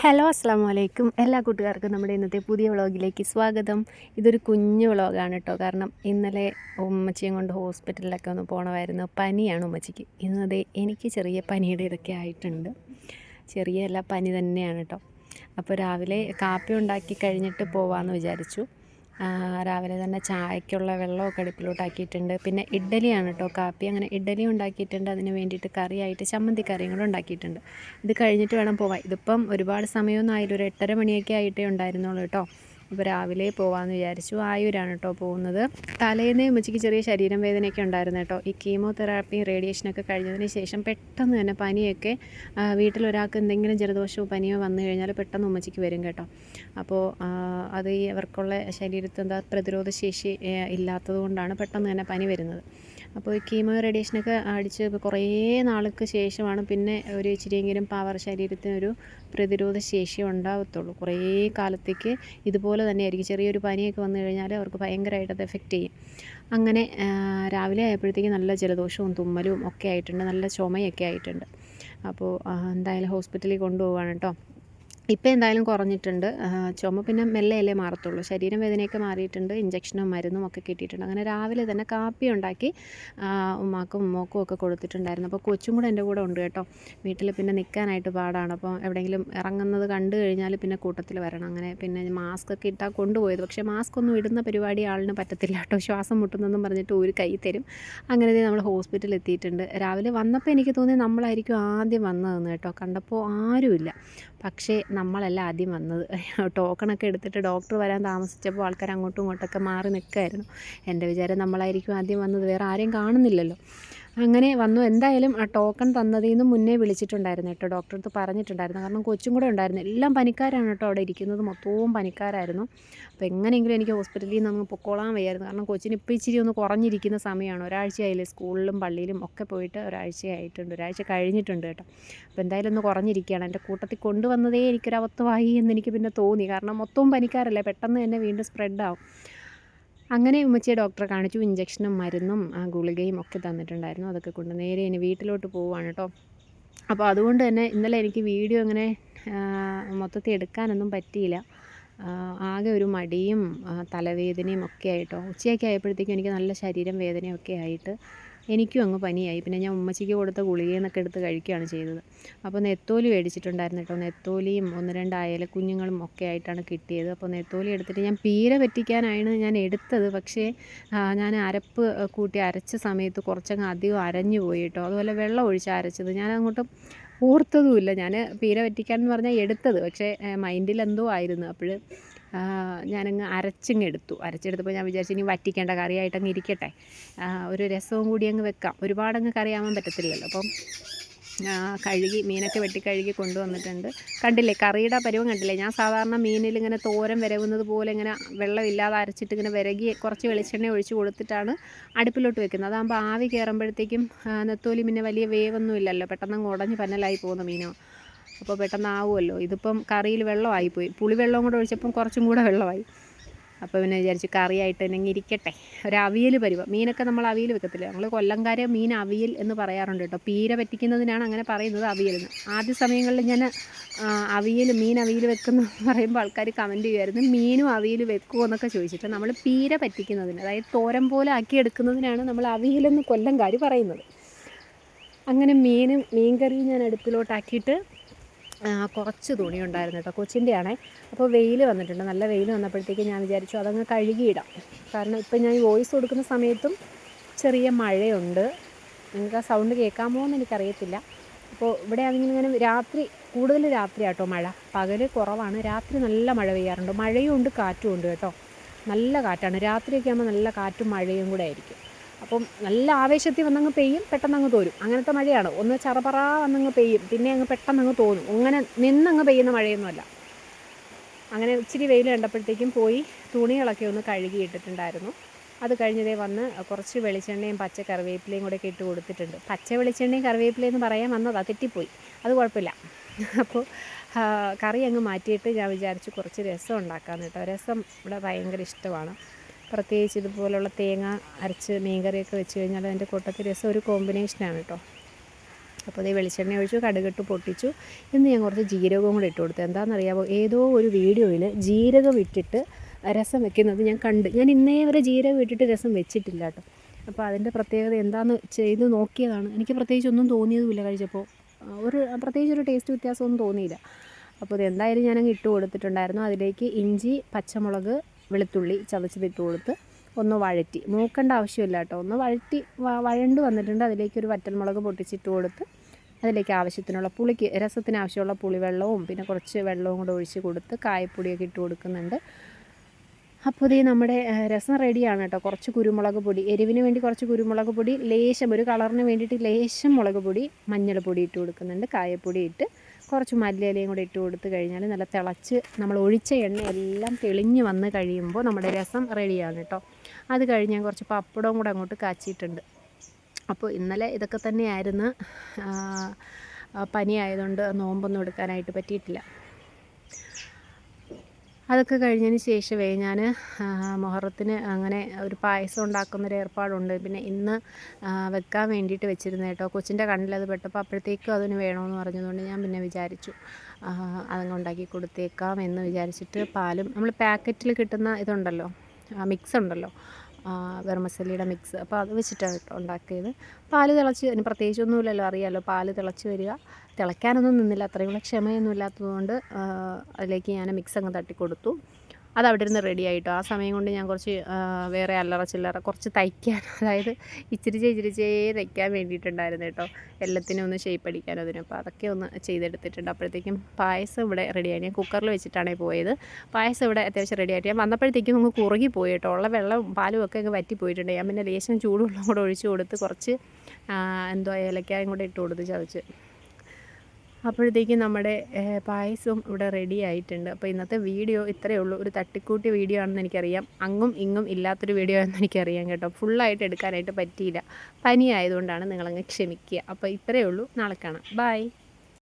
Hello അസ്സാമു അലൈക്കും. എല്ലാ കൂട്ടുകാർക്കും നമ്മുടെ ഇന്നത്തെ പുതിയ വ്ളോഗിലേക്ക് സ്വാഗതം. ഇതൊരു കുഞ്ഞു വ്ളോഗാണ് കേട്ടോ. കാരണം ഇന്നലെ ഉമ്മച്ചിയും കൊണ്ട് ഹോസ്പിറ്റലിലൊക്കെ ഒന്ന് പോകണമായിരുന്നു. പനിയാണ് ഉമ്മച്ചിക്ക്. ഇന്നതേ എനിക്ക് ചെറിയ പനിയുടെ ഇതൊക്കെ ആയിട്ടുണ്ട്. ചെറിയ എല്ലാ പനി തന്നെയാണ് കേട്ടോ. അപ്പോൾ രാവിലെ കാപ്പി ഉണ്ടാക്കി കഴിഞ്ഞിട്ട് പോവാമെന്ന് വിചാരിച്ചു. രാവിലെ തന്നെ ചായക്കുള്ള വെള്ളമൊക്കെ അടുപ്പിലോട്ടാക്കിയിട്ടുണ്ട്. പിന്നെ ഇഡ്ഡലിയാണ് കേട്ടോ കാപ്പി. അങ്ങനെ ഇഡ്ഡലി ഉണ്ടാക്കിയിട്ടുണ്ട്. അതിന് വേണ്ടിയിട്ട് കറിയായിട്ട് ചമ്മന്തി കറിയും കൂടെ ഉണ്ടാക്കിയിട്ടുണ്ട്. ഇത് കഴിഞ്ഞിട്ട് വേണം പോവാൻ. ഇതിപ്പം ഒരുപാട് സമയമൊന്നും ആയില്ല, ഒരു 8:30 മണിയൊക്കെ ആയിട്ടേ ഉണ്ടായിരുന്നുള്ളൂ കേട്ടോ. അപ്പോൾ രാവിലെ പോകാമെന്ന് വിചാരിച്ചു. ആയൂരാണ് കേട്ടോ പോകുന്നത്. തലേന്നേ ഉമ്മച്ചിക്ക് ചെറിയ ശരീരം വേദനയൊക്കെ ഉണ്ടായിരുന്നു കേട്ടോ. ഈ കീമോതെറാപ്പി റേഡിയേഷനൊക്കെ കഴിഞ്ഞതിന് ശേഷം പെട്ടെന്ന് തന്നെ പനിയൊക്കെ വീട്ടിലൊരാൾക്ക് എന്തെങ്കിലും ജലദോഷമോ പനിയോ വന്നു കഴിഞ്ഞാൽ പെട്ടെന്ന് ഉമ്മച്ചിക്ക് വരും കേട്ടോ. അപ്പോൾ അത് ഈ അവർക്കുള്ള ശരീരത്തിൽ എന്താ പ്രതിരോധ ശേഷി ഇല്ലാത്തത് കൊണ്ടാണ് പെട്ടെന്ന് തന്നെ പനി വരുന്നത്. അപ്പോൾ ഈ കീമോ റേഡിയേഷനൊക്കെ അടിച്ച് കുറേ നാൾക്ക് ശേഷമാണ് പിന്നെ ഒരു ഇച്ചിരിയെങ്കിലും പവർ ശരീരത്തിനൊരു പ്രതിരോധ ശേഷി ഉണ്ടാകത്തുള്ളൂ. കുറേ കാലത്തേക്ക് ഇതുപോലെ തന്നെയായിരിക്കും. ചെറിയൊരു പനിയൊക്കെ വന്നു കഴിഞ്ഞാൽ അവർക്ക് ഭയങ്കരമായിട്ട് അത് എഫക്റ്റ് ചെയ്യും. അങ്ങനെ രാവിലെ ആയപ്പോഴത്തേക്ക് നല്ല ജലദോഷവും തുമ്മലും ഒക്കെ ആയിട്ടുണ്ട്, നല്ല ചുമയൊക്കെ ആയിട്ടുണ്ട്. അപ്പോൾ എന്തായാലും ഹോസ്പിറ്റലിൽ കൊണ്ടുപോവാണ് കേട്ടോ. ഇപ്പം എന്തായാലും കുറഞ്ഞിട്ടുണ്ട്. ചുമ പിന്നെ മെല്ലെയല്ലേ മാറത്തുള്ളൂ. ശരീരം വേദനയൊക്കെ മാറിയിട്ടുണ്ട്. ഇഞ്ചക്ഷനും മരുന്നും ഒക്കെ കിട്ടിയിട്ടുണ്ട്. അങ്ങനെ രാവിലെ തന്നെ കാപ്പി ഉണ്ടാക്കി ഉമ്മാക്കും ഉമ്മോക്കും ഒക്കെ കൊടുത്തിട്ടുണ്ടായിരുന്നു. അപ്പോൾ കൊച്ചും കൂടെ എൻ്റെ കൂടെ ഉണ്ട് കേട്ടോ. വീട്ടിൽ പിന്നെ നിൽക്കാനായിട്ട് പാടാണ്. അപ്പോൾ എവിടെയെങ്കിലും ഇറങ്ങുന്നത് കണ്ടു കഴിഞ്ഞാൽ പിന്നെ കൂട്ടത്തിൽ വരണം. അങ്ങനെ പിന്നെ മാസ്ക് ഒക്കെ ഇട്ടാൽ കൊണ്ടുപോയത്. പക്ഷേ മാസ്ക് ഒന്നും ഇടുന്ന പരിപാടി ആളിന് പറ്റത്തില്ല കേട്ടോ. ശ്വാസം മുട്ടുന്നെന്നും പറഞ്ഞിട്ട് ഒരു കൈ തരും. അങ്ങനെ നമ്മൾ ഹോസ്പിറ്റലിൽ എത്തിയിട്ടുണ്ട്. രാവിലെ വന്നപ്പോൾ എനിക്ക് തോന്നി നമ്മളായിരിക്കും ആദ്യം വന്നതെന്ന് കേട്ടോ. കണ്ടപ്പോൾ ആരുമില്ല. പക്ഷേ നമ്മളല്ല ആദ്യം വന്നത്. ടോക്കണൊക്കെ എടുത്തിട്ട് ഡോക്ടർ വരാൻ താമസിച്ചപ്പോൾ ആൾക്കാർ അങ്ങോട്ടും ഇങ്ങോട്ടൊക്കെ മാറി നിൽക്കുമായിരുന്നു. എൻ്റെ വിചാരം നമ്മളായിരിക്കും ആദ്യം വന്നത്, വേറെ ആരെയും കാണുന്നില്ലല്ലോ. അങ്ങനെ വന്നു. എന്തായാലും ആ ടോക്കൺ തന്നതിൽ നിന്ന് മുന്നേ വിളിച്ചിട്ടുണ്ടായിരുന്നു കേട്ടോ. ഡോക്ടർ അടുത്ത് പറഞ്ഞിട്ടുണ്ടായിരുന്നു. കാരണം കൊച്ചും കൂടെ ഉണ്ടായിരുന്നു. എല്ലാം പനിക്കാരാണ് കേട്ടോ അവിടെ ഇരിക്കുന്നത്. മൊത്തവും പനിക്കാരായിരുന്നു. അപ്പോൾ എങ്ങനെയെങ്കിലും എനിക്ക് ഹോസ്പിറ്റലിൽ നിന്ന് അങ്ങ് പൊക്കോളാൻ വയ്യായിരുന്നു. കാരണം കൊച്ചിന് ഇപ്പോൾ ഇച്ചിരി ഒന്ന് കുറഞ്ഞിരിക്കുന്ന സമയമാണ്. ഒരാഴ്ചയായില്ലേ സ്കൂളിലും പള്ളിയിലും ഒക്കെ പോയിട്ട്. ഒരാഴ്ചയായിട്ടുണ്ട്, ഒരാഴ്ച കഴിഞ്ഞിട്ടുണ്ട് കേട്ടോ. അപ്പോൾ എന്തായാലും ഒന്ന് കുറഞ്ഞിരിക്കുകയാണ്. എൻ്റെ കൂട്ടത്തിൽ കൊണ്ടുവന്നതേ എനിക്കൊരബദ്ധമായി എന്നെനിക്ക് പിന്നെ തോന്നി. കാരണം മൊത്തവും പനിക്കാരല്ലേ, പെട്ടെന്ന് തന്നെ വീണ്ടും സ്പ്രെഡാവും. അങ്ങനെ ഉമ്മച്ചിയെ ഡോക്ടറെ കാണിച്ചു. ഇഞ്ചക്ഷനും മരുന്നും ഗുളികയും ഒക്കെ തന്നിട്ടുണ്ടായിരുന്നു. അതൊക്കെ കൊണ്ട് നേരെ ഇനി വീട്ടിലോട്ട് പോവുകയാണ് കേട്ടോ. അപ്പോൾ അതുകൊണ്ട് തന്നെ ഇന്നലെ എനിക്ക് വീഡിയോ അങ്ങനെ മൊത്തത്തിൽ എടുക്കാനൊന്നും പറ്റിയില്ല. ആകെ ഒരു മടിയും തലവേദനയും ഒക്കെ ആയിട്ടോ. ഉച്ചയൊക്കെ ആയപ്പോഴത്തേക്കും എനിക്ക് നല്ല ശരീരം വേദനയൊക്കെ ആയിട്ട് എനിക്കും അങ്ങ് പനിയായി. പിന്നെ ഞാൻ ഉമ്മച്ചിക്ക് കൊടുത്ത ഗുളികയെന്നൊക്കെ എടുത്ത് കഴിക്കുകയാണ് ചെയ്തത്. അപ്പോൾ നെത്തോലി മേടിച്ചിട്ടുണ്ടായിരുന്നു കേട്ടോ. നെത്തോലിയും 1-2 അയലക്കുഞ്ഞുങ്ങളും ഒക്കെ ആയിട്ടാണ് കിട്ടിയത്. അപ്പോൾ നെത്തോലി എടുത്തിട്ട് ഞാൻ പീര പറ്റിക്കാനാണ് ഞാൻ എടുത്തത്. പക്ഷേ ഞാൻ അരപ്പ് കൂട്ടി അരച്ച സമയത്ത് കുറച്ചങ്ങ് അധികം അരഞ്ഞു പോയി കേട്ടോ. അതുപോലെ വെള്ളം ഒഴിച്ച് അരച്ചത് ഞാൻ അങ്ങോട്ട് ഓർത്തതുമില്ല. ഞാൻ പീര പറ്റിക്കാൻ എന്ന് പറഞ്ഞാൽ എടുത്തത്. പക്ഷേ മൈൻഡിൽ എന്തോ ആയിരുന്നു. അപ്പോൾ ഞാനങ്ങ് അരച്ചെടുത്തപ്പോൾ ഞാൻ വിചാരിച്ചു ഇനി വറ്റിക്കേണ്ട, കറിയായിട്ടങ്ങ് ഇരിക്കട്ടെ, ഒരു രസവും കൂടി അങ്ങ് വെക്കാം. ഒരുപാടങ്ങ് കറിയാവാൻ പറ്റത്തില്ലല്ലോ. അപ്പം കഴുകി മീനൊക്കെ വെട്ടി കഴുകി കൊണ്ടുവന്നിട്ടുണ്ട്. കണ്ടില്ലേ കറിയുടെ പരുവം കണ്ടില്ലേ. ഞാൻ സാധാരണ മീനിൽ ഇങ്ങനെ തോരൻ വിരവുന്നത് പോലെ ഇങ്ങനെ വെള്ളമില്ലാതെ അരച്ചിട്ട് ഇങ്ങനെ വിരകി കുറച്ച് വെളിച്ചെണ്ണ ഒഴിച്ച് കൊടുത്തിട്ടാണ് അടുപ്പിലോട്ട് വെക്കുന്നത്. അതാകുമ്പോൾ ആവി കയറുമ്പോഴത്തേക്കും നെത്തോലി പിന്നെ വലിയ വേവൊന്നും ഇല്ലല്ലോ, പെട്ടെന്ന് ഉടഞ്ഞ് പന്നലായി പോകുന്ന മീനോ. അപ്പോൾ പെട്ടെന്ന് ആവുമല്ലോ. ഇതിപ്പം കറിയിൽ വെള്ളമായിപ്പോയി. പുളിവെള്ളം കൂടെ ഒഴിച്ചപ്പം കുറച്ചും കൂടെ വെള്ളമായി. അപ്പോൾ പിന്നെ വിചാരിച്ചു കറിയായിട്ട് തന്നെ ഇരിക്കട്ടെ. ഒരു അവിയൽ പരുവം. മീനൊക്കെ നമ്മൾ അവിയൽ വെക്കത്തില്ല. ഞങ്ങൾ കൊല്ലംകാരെ മീൻ അവിയൽ എന്ന് പറയാറുണ്ട് കേട്ടോ. പീര പറ്റിക്കുന്നതിനാണ് അങ്ങനെ പറയുന്നത്, അവിയലെന്ന്. ആദ്യ സമയങ്ങളിൽ ഞാൻ മീൻ അവിയൽ വെക്കുന്ന പറയുമ്പോൾ ആൾക്കാർ കമൻറ്റ് ചെയ്യുമായിരുന്നു, മീനും അവിയൽ വെക്കുമോ എന്നൊക്കെ ചോദിച്ചിട്ട്. നമ്മൾ പീര പറ്റിക്കുന്നതിന്, അതായത് തോരൻ പോലെ ആക്കിയെടുക്കുന്നതിനാണ് നമ്മൾ അവിയലെന്ന് കൊല്ലംകാർ പറയുന്നത്. അങ്ങനെ മീൻകറിയും ഞാൻ അടുപ്പിലോട്ടാക്കിയിട്ട് കുറച്ച് തുണി ഉണ്ടായിരുന്നു കേട്ടോ. കൊച്ചിൻ്റെ ആണേ. അപ്പോൾ വെയിൽ വന്നിട്ടുണ്ട്, നല്ല വെയിൽ വന്നപ്പോഴത്തേക്ക് ഞാൻ വിചാരിച്ചു അതങ്ങ് കഴുകിയിടാം. കാരണം ഇപ്പം ഞാൻ വോയിസ് കൊടുക്കുന്ന സമയത്തും ചെറിയ മഴയുണ്ട്. നിങ്ങൾക്ക് ആ സൗണ്ട് കേൾക്കാമോ എന്ന് എനിക്കറിയത്തില്ല. അപ്പോൾ ഇവിടെ അതിങ്ങനെ കൂടുതൽ രാത്രി ആട്ടോ മഴ. പകൽ കുറവാണ്, രാത്രി നല്ല മഴ പെയ്യാറുണ്ട്. മഴയും ഉണ്ട് കാറ്റും ഉണ്ട് കേട്ടോ. നല്ല കാറ്റാണ്. രാത്രിയൊക്കെ ആകുമ്പോൾ നല്ല കാറ്റും മഴയും കൂടെ ആയിരിക്കും. അപ്പം നല്ല ആവേശത്തിൽ വന്നങ്ങ് പെയ്യും, പെട്ടെന്നങ്ങ് തോരും. അങ്ങനത്തെ മഴയാണ്. ഒന്ന് ചറപറ വന്നങ്ങ് പെയ്യും, പിന്നെ അങ്ങ് പെട്ടെന്നങ്ങ് തോന്നും. അങ്ങനെ നിന്നങ്ങ് പെയ്യുന്ന മഴയൊന്നുമല്ല. അങ്ങനെ ഇച്ചിരി വെയിൽ കണ്ടപ്പോഴത്തേക്കും പോയി തുണികളൊക്കെ ഒന്ന് കഴുകിയിട്ടിട്ടുണ്ടായിരുന്നു. അത് കഴിഞ്ഞതേ വന്ന് കുറച്ച് വെളിച്ചെണ്ണയും പച്ച കറിവേപ്പിലയും കൂടെ ഇട്ട് കൊടുത്തിട്ടുണ്ട്. പച്ച വെളിച്ചെണ്ണയും കറിവേപ്പിലയെന്ന് പറയാൻ വന്നതാണ്, തെറ്റിപ്പോയി. അത് കുഴപ്പമില്ല. അപ്പോൾ കറി അങ്ങ് മാറ്റിയിട്ട് ഞാൻ വിചാരിച്ചു കുറച്ച് രസം ഉണ്ടാക്കാമെന്ന് കേട്ടോ. രസം ഇവിടെ ഭയങ്കര ഇഷ്ടമാണ്. പ്രത്യേകിച്ച് ഇതുപോലുള്ള തേങ്ങ അരച്ച് മീൻകറിയൊക്കെ വെച്ച് കഴിഞ്ഞാൽ അതിൻ്റെ കൂട്ടത്തിൽ രസം ഒരു കോമ്പിനേഷനാണ് കേട്ടോ. അപ്പോൾ അതേ വെളിച്ചെണ്ണ ഒഴിച്ചു, കടുകിട്ട് പൊട്ടിച്ചു. ഇന്ന് ഞാൻ കുറച്ച് ജീരകവും കൂടെ ഇട്ട് കൊടുത്തു. എന്താണെന്നറിയാമോ, ഏതോ ഒരു വീഡിയോയിൽ ജീരകം ഇട്ടിട്ട് രസം വെക്കുന്നത് ഞാൻ കണ്ട്. ഞാൻ ഇന്നേ വരെ ജീരകം ഇട്ടിട്ട് രസം വെച്ചിട്ടില്ല കേട്ടോ. അപ്പോൾ അതിൻ്റെ പ്രത്യേകത എന്താണെന്ന് ചെയ്ത് നോക്കിയതാണ്. എനിക്ക് പ്രത്യേകിച്ച് ഒന്നും തോന്നിയതുമില്ല കഴിച്ചപ്പോൾ. പ്രത്യേകിച്ചൊരു ടേസ്റ്റ് വ്യത്യാസമൊന്നും തോന്നിയില്ല. അപ്പോൾ ഇതെന്തായാലും ഞാനങ്ങ് ഇട്ട് കൊടുത്തിട്ടുണ്ടായിരുന്നു. അതിലേക്ക് ഇഞ്ചി, പച്ചമുളക്, വെളുത്തുള്ളി ചതച്ചതിട്ട് കൊടുത്ത് ഒന്ന് വഴറ്റി, മൂക്കേണ്ട ആവശ്യമില്ല കേട്ടോ, ഒന്ന് വഴറ്റി വഴണ്ട് വന്നിട്ടുണ്ട്. അതിലേക്ക് ഒരു വറ്റൽമുളക് പൊട്ടിച്ചിട്ട് കൊടുത്ത് അതിലേക്ക് ആവശ്യത്തിനുള്ള പുളിക്ക്, രസത്തിന് ആവശ്യമുള്ള പുളിവെള്ളവും പിന്നെ കുറച്ച് വെള്ളവും കൂടെ ഒഴിച്ച് കൊടുത്ത് കായപ്പൊടിയൊക്കെ ഇട്ട് കൊടുക്കുന്നുണ്ട്. അപ്പോൾ ഇതേ നമ്മുടെ രസം റെഡിയാണ് കേട്ടോ. കുറച്ച് കുരുമുളക് പൊടി, എരിവിന് വേണ്ടി കുറച്ച് കുരുമുളക് പൊടി, ലേശം ഒരു കളറിന് വേണ്ടിയിട്ട് ലേശം മുളക് പൊടി, മഞ്ഞൾപ്പൊടി ഇട്ട് കൊടുക്കുന്നുണ്ട്, കായപ്പൊടി ഇട്ട് കുറച്ച് മല്ലിയിലയും കൂടി ഇട്ട് കൊടുത്ത് കഴിഞ്ഞാൽ നല്ല തിളച്ച് നമ്മൾ ഒഴിച്ച എണ്ണയെല്ലാം തെളിഞ്ഞ് വന്ന് കഴിയുമ്പോൾ നമ്മുടെ രസം റെഡിയാണ് കേട്ടോ. അത് കഴിഞ്ഞ് ഞാൻ കുറച്ച് പപ്പടവും കൂടെ അങ്ങോട്ട് കാച്ചിയിട്ടുണ്ട്. അപ്പോൾ ഇന്നലെ ഇതൊക്കെ തന്നെയായിരുന്നു. പനി ആയതുകൊണ്ട് നോമ്പൊന്നും എടുക്കാനായിട്ട് പറ്റിയിട്ടില്ല. അതൊക്കെ കഴിഞ്ഞതിന് ശേഷമേ ഞാൻ മുഹറത്തിന് അങ്ങനെ ഒരു പായസം ഉണ്ടാക്കുന്നൊരു ഏർപ്പാടുണ്ട്. പിന്നെ ഇന്ന് വെക്കാൻ വേണ്ടിയിട്ട് വെച്ചിരുന്നത് കേട്ടോ. കൊച്ചിൻ്റെ കണ്ണിലത് പെട്ടപ്പോൾ അപ്പോഴത്തേക്കും അതിന് വേണമെന്ന് പറഞ്ഞതുകൊണ്ട് ഞാൻ പിന്നെ വിചാരിച്ചു അതങ്ങ് ഉണ്ടാക്കി കൊടുത്തേക്കാം എന്ന് വിചാരിച്ചിട്ട് പാലും നമ്മൾ പാക്കറ്റിൽ കിട്ടുന്ന ഇതുണ്ടല്ലോ, മിക്സ് ഉണ്ടല്ലോ, വെർമസല്ലിയുടെ മിക്സ്, അപ്പോൾ അത് വെച്ചിട്ടാണ് കേട്ടോ ഉണ്ടാക്കിയത്. പാല് തിളച്ച്, അതിന് പ്രത്യേകിച്ചൊന്നുമില്ലല്ലോ, അറിയാമല്ലോ, പാല് തിളച്ച് വരിക. തിളയ്ക്കാനൊന്നും നിന്നില്ല, അത്രയുള്ള ക്ഷമയൊന്നും ഇല്ലാത്തതുകൊണ്ട് അതിലേക്ക് ഞാൻ മിക്സ് അങ്ങ് തട്ടിക്കൊടുത്തു. അത് അവിടെ ഇരുന്ന് റെഡി ആയിട്ടോ. ആ സമയം കൊണ്ട് ഞാൻ കുറച്ച് വേറെ അല്ലറ ചില്ലറ കുറച്ച് തയ്ക്കാൻ, അതായത് ഇച്ചിരിച്ചേ തയ്ക്കാൻ വേണ്ടിയിട്ടുണ്ടായിരുന്നു കേട്ടോ, എല്ലാത്തിനും ഒന്ന് ഷേപ്പ് അടിക്കാൻ അതിന്. അപ്പോൾ അതൊക്കെ ഒന്ന് ചെയ്തെടുത്തിട്ടുണ്ട്. അപ്പോഴത്തേക്കും പായസം ഇവിടെ റെഡിയായി. ഞാൻ കുക്കറിൽ വെച്ചിട്ടാണ് പോയത്. പായസം ഇവിടെ അത്യാവശ്യം റെഡി ആയിട്ട് ഞാൻ വന്നപ്പോഴത്തേക്കും ഒന്ന് കുറുകി പോയി കേട്ടോ. ഉള്ള വെള്ളം പാലും ഒക്കെ അങ്ങ് വറ്റിപ്പോയിട്ടുണ്ട്. ഞാൻ പിന്നെ ലേശം ചൂടുവെള്ളം കൂടെ ഒഴിച്ച് കൊടുത്ത് കുറച്ച് ഏലക്കായും കൂടെ ഇട്ട് കൊടുത്ത് ചതച്ച്, അപ്പോഴത്തേക്കും നമ്മുടെ പായസം ഇവിടെ റെഡി ആയിട്ടുണ്ട്. അപ്പോൾ ഇന്നത്തെ വീഡിയോ ഇത്രയേ ഉള്ളൂ. ഒരു തട്ടിക്കൂട്ടി വീഡിയോ ആണെന്ന് എനിക്കറിയാം, അങ്ങും ഇങ്ങും ഇല്ലാത്തൊരു വീഡിയോ ആണെന്ന് എനിക്കറിയാം കേട്ടോ. ഫുള്ളായിട്ട് എടുക്കാനായിട്ട് പറ്റിയില്ല, പനി ആയതുകൊണ്ടാണ്, നിങ്ങളങ്ങ് ക്ഷമിക്കുക. അപ്പോൾ ഇത്രയേ ഉള്ളൂ. നാളെ കാണാം. ബൈ.